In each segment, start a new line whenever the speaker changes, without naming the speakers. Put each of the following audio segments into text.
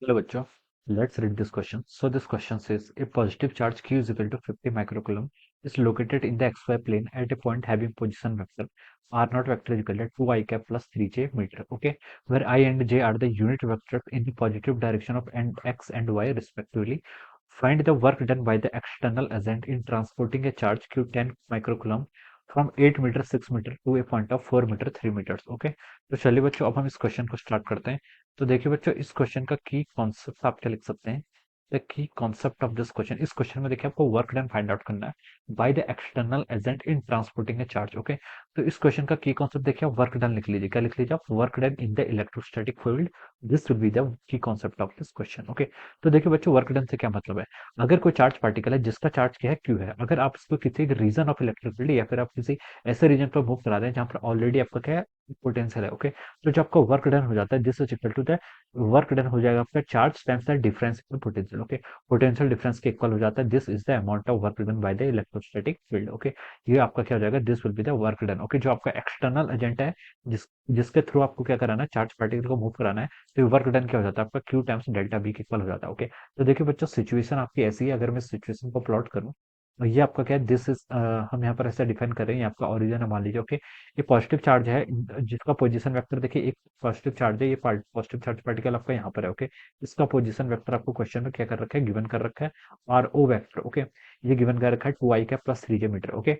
Hello, bachcho. Let's read this question. So this question says a positive charge Q is equal to 50 microcoulomb is located in the xy plane at a point having position vector r naught vector is equal to 2 I cap plus 3j meter. Okay, where I and j are the unit vectors in the positive direction of x and y respectively. Find the work done by the external agent in transporting a charge Q 10 microcoulomb from 8 metre 6 metre to a point of 4 metre 3 metres. Okay, तो चलिए बच्चों अब हम इस question को start करते हैं। तो देखिए बच्चों, इस क्वेश्चन का की कॉन्सेप्ट आप क्या लिख सकते हैं। The key concept of this question, इस क्वेश्चन में देखिए आपको वर्क डन फाइंड आउट करना है bye the external agent in transporting a charge. Okay, तो इस क्वेश्चन का की कॉन्सेप्ट देखिए आप वर्क डन लिख लीजिए। क्या लिख लीजिए आप? Work done in the electrostatic field. This will be the key concept of this question. Okay, तो देखिए बच्चों, वर्क डन से क्या मतलब है। अगर कोई चार्ज पार्टिकल है जिसका चार्ज क्या है, क्यू है, अगर आप इसको किसी रीजन ऑफ इलेक्ट्रिक फील्ड या फिर आप किसी ऐसे रीजन पर मूव करा दें जहां पर ऑलरेडी आपका क्या है, पोटेंशियल है। ओके, तो जब आपका वर्क डन हो जाता है this is equal to the work done हो जाएगा आपका charge times the difference in potential. Okay, potential difference के इक्वल हो जाता है। This is the amount of work done by the electrostatic field. Okay, ये आपका क्या हो जाएगा, this will be the work done. Okay, जो आपका एक्सटर्नल एजेंट है जिसके थ्रू आपको क्या कराना है, चार्ज पार्टिकल को मूव कराना है, तो वर्क डन क्या हो जाता है आपका, क्यू टाइम्स डेल्टा बी के इक्वल हो जाता है। ओके, तो देखिए बच्चों, सिचुएशन आपकी ऐसी है। अगर मैं सिचुएशन को प्लॉट करूं, और ये आपका क्या है, दिस इज हम यहाँ पर ऐसा डिफाइन कर रहे हैं, ये आपका ओरिजिन है मान लीजिए। ओके, ये पॉजिटिव चार्ज है जिसका पोजीशन वेक्टर देखिए, एक पॉजिटिव चार्ज है, ये पॉजिटिव चार्ज पार्टिकल आपका यहाँ पर है। ओके, इसका पोजीशन वेक्टर आपको क्वेश्चन में क्या कर रखा है, गिवन कर रखा है, आर ओ वेक्टर। ओके, ये गिवन कर रखा है 2 I का प्लस 3j मीटर। ओके,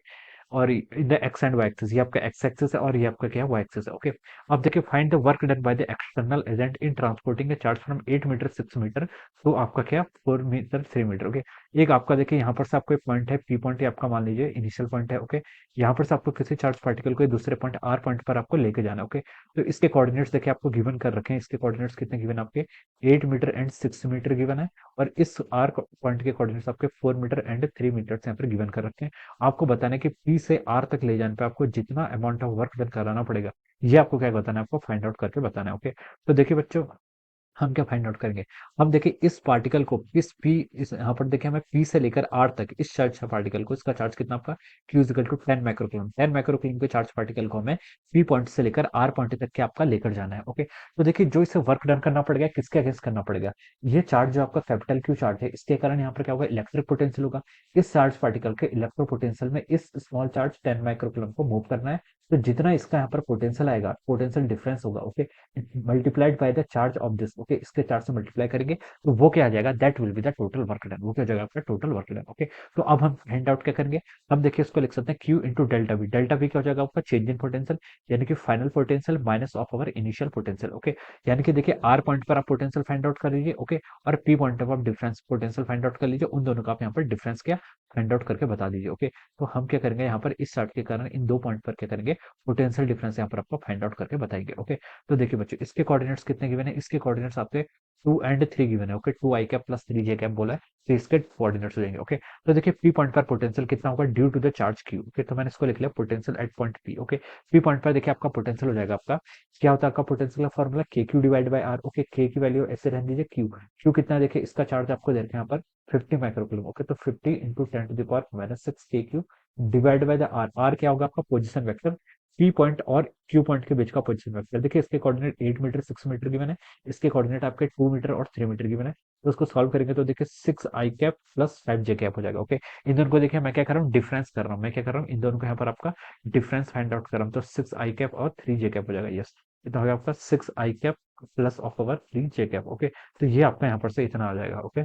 और in the x and y axis, ये आपका एक्स एक्सिस है और ये आपका क्या है, वाई एक्सिस है। ओके, अब देखिए find the work done by the external agent in transporting a charge from 8 metre 6 metre तो आपका क्या, 4 मीटर 3 मीटर। ओके, एक आपका देखिए यहाँ पर से आपको एक पॉइंट है, पी पॉइंट, ये आपका मान लीजिए इनिशियल पॉइंट है। ओके, यहाँ पर से आपको किसी चार्ज पार्टिकल को दूसरे पॉइंट आर पॉइंट पर आपको लेके जाना है। ओके, तो इसके कोऑर्डिनेट्स देखिए आपको गिवन कर रखे हैं। इसके कोऑर्डिनेट्स कितने गिवन आपके, 8 मीटर एंड 6 मीटर गिवन है, और इस आर पॉइंट के कोऑर्डिनेट्स आपके 4 मीटर एंड 3 मीटर यहाँ पर गिवन कर रखे हैं। आपको बताना है कि पी से आर तक ले जाने पे आपको जितना अमाउंट ऑफ वर्क डन कराना पड़ेगा, ये आपको क्या बताना है, आपको फाइंड आउट करके बताना है। ओके, तो देखिए बच्चों, हम क्या फाइंड आउट करेंगे। हम देखिए इस पार्टिकल को इस पी, इस यहाँ पर देखिए हमें पी से लेकर आर तक इस चार्ज पार्टिकल को, इसका चार्ज कितना आपका, q equal to 10 microcoulomb, 10 microcoulomb के चार्ज पार्टिकल को हमें पी पॉइंट से लेकर आर पॉइंट तक के आपका लेकर जाना है। ओके, तो देखिए जो इसे वर्क डन करना पड़ेगा, किसके अगेंस्ट करना पड़ेगा, ये चार्ज जो आपका कैपिटल क्यू चार्ज है, इसके कारण यहाँ पर क्या होगा, इलेक्ट्रिक पोटेंशियल होगा। इस चार्ज पार्टिकल के इलेक्ट्रो पोटेंशियल में इस स्मॉल चार्ज 10 माइक्रोकूलम को मूव करना है। तो जितना इसका यहाँ पर पोटेंशियल आएगा, पोटेंशियल डिफरेंस होगा। Okay, multiplied by the charge of this. Okay, इसके चार्ज से मल्टीप्लाई करेंगे तो वो क्या आ जाएगा, that will be the total work done. वो क्या हो जाएगा आपका टोटल वर्क डन। ओके, तो अब हम फाइंड आउट क्या करेंगे, हम देखिए इसको लिख सकते हैं q into delta V. Delta V क्या हो जाएगा आपका, चेंज इन पोटेंशियल, यानी कि final potential minus of our initial potential. Okay, यानी कि देखिए आर पॉइंट पर आप पोटेंशियल फाइंड आउट कर लीजिए। ओके, और पी पॉइंट पर आप डिफरेंस पोटेंशियल फाइंड आउट कर लीजिए। उन दोनों का आप यहाँ पर डिफरेंस क्या फाइंड आउट करके बता दीजिए। ओके, तो हम क्या करेंगे यहाँ पर इस चार्ट के कारण इन दो पॉइंट पर क्या करेंगे, पोटेंशियल डिफरेंस यहाँ पर आपको फाइंड आउट करके बताएंगे। ओके, तो देखिए बच्चों, इसके कोऑर्डिनेट्स कितने गिवन है, इसके कोऑर्डिनेट्स आपके 2 एंड 3 गिवन है। Okay, 2 I cap plus 3 j cap बोला है, तो इसके कोऑर्डिनेट्स हो जाएंगे। ओके, तो देखिए पी पॉइंट पर पोटेंशियल कितना होगा, due to the charge q. Okay, तो मैंने इसको लिख लिया potential at point P. Okay, P point पर देखिए आपका पोटेंशियल हो जाएगा आपका, क्या होता है आपका पोटेंशियल का formula, k q divide by r. Okay, k की वैल्यू ऐसे रहने दीजिए, क्यू क्यू कितना है, देखिए इसका चार्ज आपको दे रखे हैं यहाँ पर 50 माइक्रोकूलम। ओके, तो 50 into 10 to the power minus 6 k q divide by the r. R क्या होगा आपका, पोजिशन वेक्टर, पी पॉइंट और क्यू पॉइंट के बीच का पोजीशन वेक्टर। देखिए इसके कोऑर्डिनेट 8 मीटर 6 मीटर गिवन है, इसके कोऑर्डिनेट आपके 2 मीटर और 3 मीटर गिवन है। तो उसको सॉल्व करेंगे तो देखिए 6 I cap plus 5 j cap हो जाएगा। ओके, इन दोनों को देखिए मैं क्या कर रहा हूँ, डिफरेंस कर रहा हूँ, मैं क्या कर रहा हूँ, इन दोनों को यहाँ पर आपका डिफरेंस फाइंड आउट कर रहा हूँ। तो 6 I कैप और 3 j कैप हो जाएगा। यस, इतना हो गया आपका 6 I cap plus of over 3 j cap. Okay, तो ये आपका यहाँ पर से इतना आ जाएगा। ओके,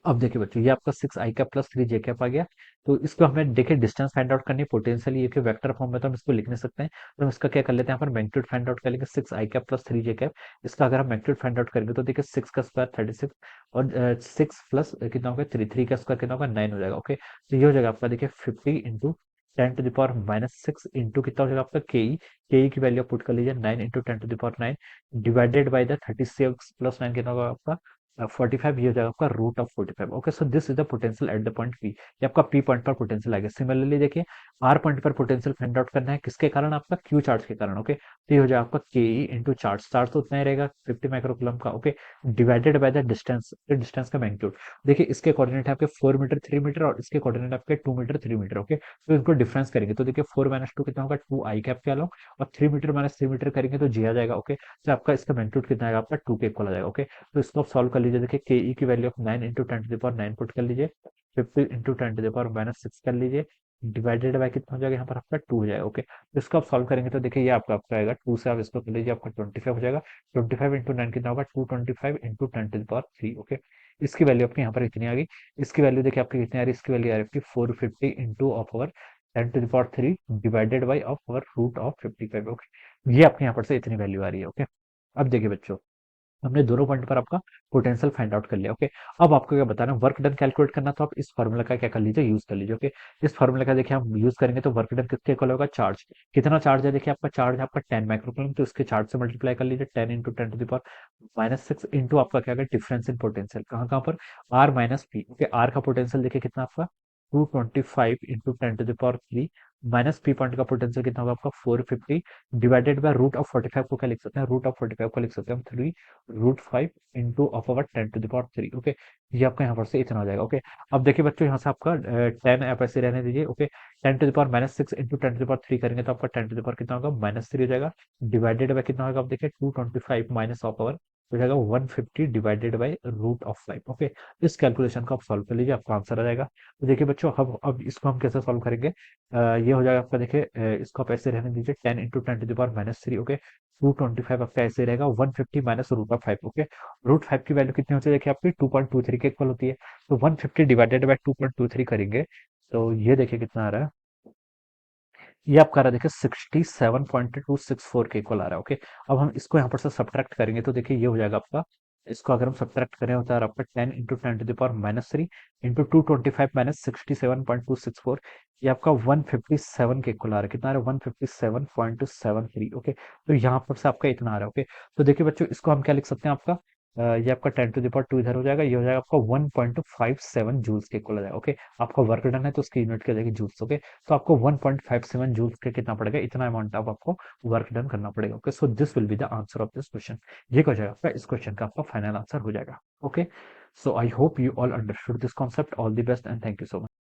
अब देखिए बच्चों, ये आपका 6 I का प्लस 3 j कैप आ गया। तो इसको हमें देखिए डिस्टेंस फाइंड आउट करनी है, पोटेंशियल ये कि वेक्टर फॉर्म में तो हम इसको लिख नहीं सकते हैं। तो हम इसका क्या कर लेते हैं, यहाँ पर मैग्नीट्यूड फाइंड आउट कर लेंगे, 6 I cap plus 3 j cap. इसका अगर हम मैग्नीट्यूड फाइंड आउट करेंगे तो देखिए 6 का स्क्वायर 36 और 6 प्लस कितना होगा, 3 3 का स्क्वायर कितना होगा, 9 हो जाएगा। ओके, तो ये हो जाएगा आपका देखिए 50 into 10 to the power minus 6 into कितना हो जाएगा आपका, के की वैल्यू पुट कर लीजिए 9 into 10 to the power 9 divided by the 36 plus 9 कितना होगा आपका 45, ये हो जाएगा आपका root of 45। Okay, so this is the potential at the point P. ये आपका पी पॉइंट पर पोटेंशियल आएगा। सिमिलरली देखिए, आर पॉइंट पर पोटेंशियल फाइंड आउट करना है किसके कारण, आपका क्यू चार्ज के कारण। ओके, तो ये हो जाएगा आपका के ई इंटू चार्ज। चार्ज तो उतना ही रहेगा 50 माइक्रोकूलम का। Okay, divided by the distance, distance का मैग्नीट्यूड। देखिए इसके कोऑर्डिनेट है आपके 4 मीटर 3 मीटर, और इसके कोऑर्डिनेट आपके 2 मीटर 3 मीटर। ओके, तो इनको डिफरेंस करेंगे तो देखिए 4 माइनस 2 कितना होगा, 2 आई कैप के अलोंग, और 3 मीटर माइनस 3 मीटर करेंगे तो जी आ जाएगा। ओके, तो आपका इसका मैग्नीट्यूड कितना आएगा, आपका 2 के इक्वल आ जाएगा। ओके, तो इसको आप सॉल्व कर लीजिए। देखिए के ई की value of 9 into 10 to the power 9 put कर लीजिए, 50 into 10 to the power minus 6 कर लीजिए, डिवाइडेड बाय कितना हो जाएगा, यहाँ पर आपका 2 हो जाएगा। ओके, तो इसको आप सॉल्व करेंगे तो देखिए ये आपका आपका आएगा 2 से, आप इसको कर लीजिए, आपका 25 हो जाएगा। 25 इंटू 9 कितना होगा, 225 into 10 to the power 3। Okay, इसकी वैल्यू आपकी यहाँ पर इतनी आ गई। इसकी वैल्यू देखिए आपकी कितनी आ रही है, इसकी वैल्यू आ रही है आपकी 450 into of over 10 to the power 3 divided by of over root of 55। Okay, ये आपके यहाँ पर से इतनी वैल्यू आ रही है। ओके, अब देखिए बच्चों, हमने दोनों पॉइंट पर आपका पोटेंशियल फाइंड आउट कर लिया। ओके, अब आपको क्या बताना है, वर्क डन कैलकुलेट करना, तो आप इस फॉर्मूला का क्या कर लीजिए, यूज कर लीजिए। ओके, इस फॉर्मूला का देखिए हम यूज करेंगे तो वर्क डन किसके इक्वल होगा, चार्ज। कितना चार्ज है, देखिए आपका चार्ज है आपका 10 माइक्रोकूलम, तो इसके चार्ज से मल्टीप्लाई कर लीजिए, 10 into 10 to the power minus 6 into आपका क्या है, डिफरेंस इन पोटेंशियल, कहाँ कहाँ पर, R minus P. Okay, R का पोटेंशियल देखिए कितना आपका 225 into 10 to the power 3 minus P point का पोटेंशियल कितना होगा आपका 450 डिवाइडेड बाय रूट ऑफ 45 को क्या लिख सकते हैं, रूट ऑफ 45 को लिख सकते हैं हम 3 root 5 into of over 10 to the power 3। Okay, ये आपका यहाँ पर से इतना हो जाएगा। ओके, अब देखिए बच्चों, यहाँ से आपका 10 आप ऐसे रहने दीजिए। Okay, 10 to the power minus 6 into 10 to the power 3 करेंगे तो आपका 10 टू द पावर कितना होगा, माइनस 3 हो जाएगा, डिवाइडेड बाय कितना होगा, आप देखिए 225 माइनस ऑफ ओवर हो जाएगा 150 divided by root of 5। Okay, इस कैलकुलेशन को आप सॉल्व कर लीजिए, आपका आंसर आ जाएगा। तो देखिए बच्चों, अब इसको हम कैसे सॉल्व करेंगे, ये हो जाएगा आपका, देखिए इसको आप ऐसे रहने दीजिए, 10 into 10 to the power minus 3। Okay, 225 आपका ऐसे रहेगा, 150 minus root of 5। Okay, root 5 की वैल्यू कितनी होती है, देखिए आपकी 2.23 के इक्वल होती है, तो 150 डिवाइडेड बाय 2.23 करेंगे तो ये देखिए कितना आ रहा है, ये आपका आ रहा है देखिए 67.264 के इक्वल आ रहा है। ओके, अब हम इसको यहाँ पर से सब्ट्रैक्ट करेंगे तो देखिए ये हो जाएगा आपका, इसको अगर हम सब्ट्रैक्ट करें होता है आपका 10 into 10 to the power minus 3 into 225 minus 67.264, ये आपका 157 के इक्वल आ रहा है। कितना आ रहा है, 157.73। ओके, तो यहाँ पर से आपका इतना आ रहा है। ओके, तो देखिए बच्चों, इसको हम क्या लिख सकते हैं, आपका ये आपका 10 टू द पावर 2 इधर हो जाएगा, ये हो जाएगा आपका 1.57 जूल्स के इक्वल आ जाएगा। ओके, आपका वर्क डन है तो उसकी यूनिट क्या जाएगी, जूल्स। ओके, तो आपको 1.57 जूल्स के कितना पड़ेगा, इतना अमाउंट अब आपको वर्क डन करना पड़ेगा। Okay, so this will be the answer of this question. ये हो जाएगा आपका, इस क्वेश्चन का आपका फाइनल आंसर हो जाएगा। Okay, so I hope you all understood this concept. All the best and thank you so much.